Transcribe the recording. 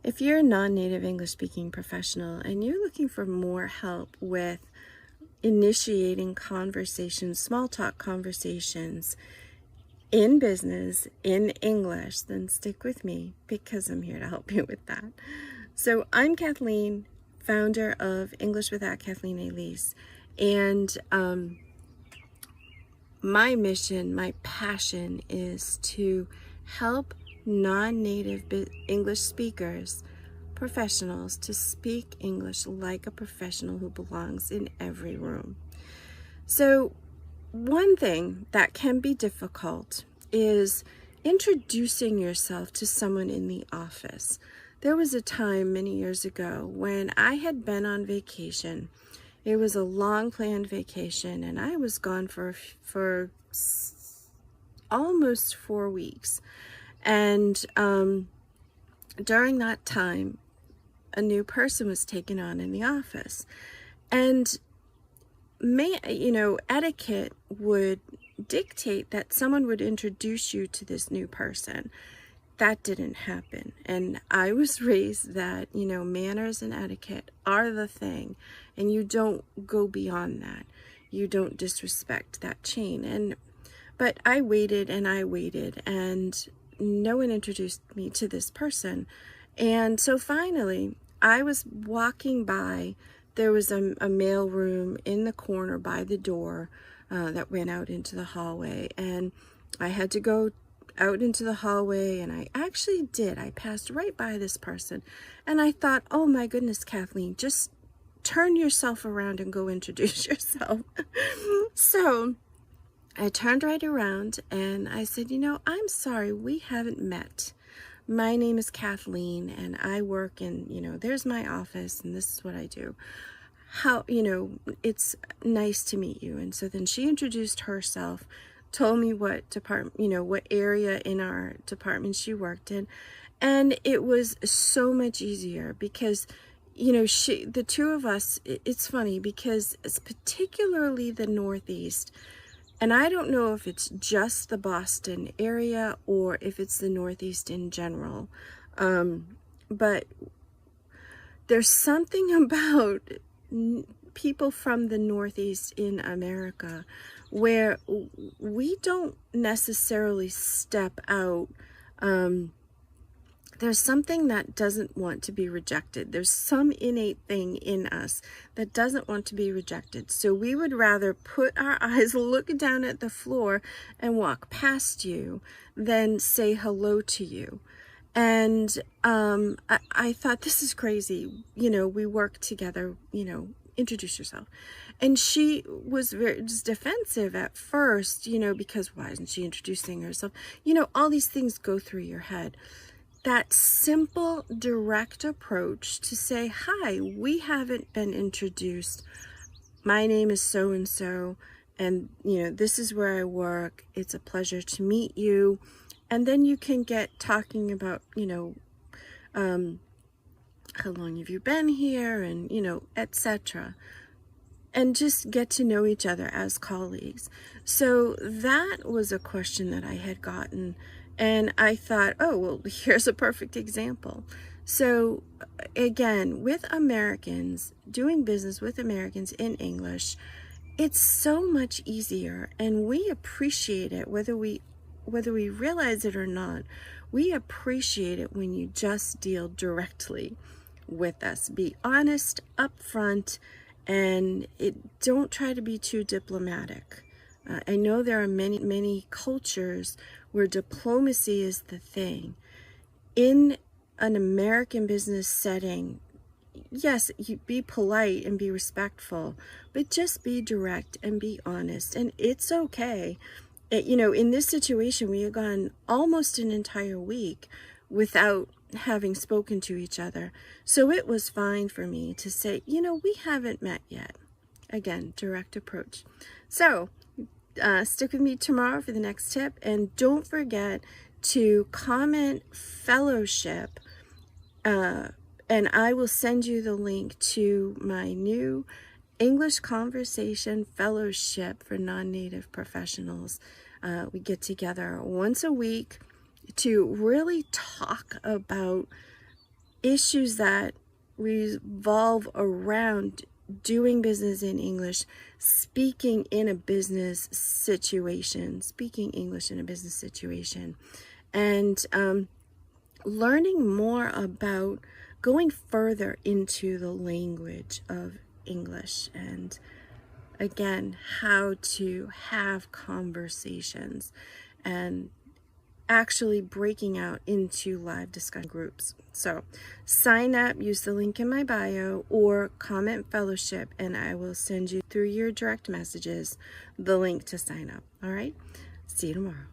If you're a non-native English speaking professional and you're looking for more help with initiating conversations, small talk conversations in business, in English, then stick with me because I'm here to help you with that. So I'm Kathleen, founder of English Without Kathleen Elise, and my mission, my passion is to help non-native English speakers, professionals, to speak English like a professional who belongs in every room. So one thing that can be difficult is introducing yourself to someone in the office. There was a time many years ago when I had been on vacation. It was a long planned vacation and I was gone for almost 4 weeks. And during that time, a new person was taken on in the office. And etiquette would dictate that someone would introduce you to this new person. That didn't happen. And I was raised that, manners and etiquette are the thing. And you don't go beyond that. You don't disrespect that chain. But I waited and no one introduced me to this person. And so finally, I was walking by. There was a mail room in the corner by the door that went out into the hallway. And I had to go out into the hallway, and I actually did. I passed right by this person. And I thought, oh my goodness, Kathleen, just turn yourself around and go introduce yourself. So I turned right around and I said, I'm sorry, we haven't met. My name is Kathleen and I work in, there's my office and this is what I do. It's nice to meet you. And so then she introduced herself, told me what department, what area in our department she worked in. And it was so much easier because, the two of us, it's funny because it's particularly the Northeast. And I don't know if it's just the Boston area or if it's the Northeast in general. But there's something about people from the Northeast in America where we don't necessarily step out. There's something that doesn't want to be rejected. There's some innate thing in us that doesn't want to be rejected. So we would rather put our eyes, look down at the floor and walk past you than say hello to you. And I thought, this is crazy. We work together, introduce yourself. And she was very defensive at first, because why isn't she introducing herself? All these things go through your head. That simple, direct approach to say, hi, we haven't been introduced. My name is so-and-so, and, this is where I work. It's a pleasure to meet you. And then you can get talking about, how long have you been here and, etc. And just get to know each other as colleagues. So that was a question that I had gotten. And I thought, oh, well, here's a perfect example. So again, with Americans, doing business with Americans in English, it's so much easier. And we appreciate it, whether we realize it or not. We appreciate it when you just deal directly with us. Be honest, upfront, and don't try to be too diplomatic. I know there are many cultures where diplomacy is the thing. In an American business setting, yes, you be polite and be respectful, but just be direct and be honest. And it's okay. In this situation, we had gone almost an entire week without having spoken to each other. So it was fine for me to say, we haven't met yet. Again, direct approach. So stick with me tomorrow for the next tip. And don't forget to comment fellowship. And I will send you the link to my new English Conversation Fellowship for non-native professionals. We get together once a week to really talk about issues that revolve around doing business in English, speaking in a business situation, speaking English in a business situation, and learning more about going further into the language of English, and again, how to have conversations and actually breaking out into live discussion groups. So sign up, use the link in my bio or comment fellowship, and I will send you through your direct messages the link to sign up. All right, see you tomorrow.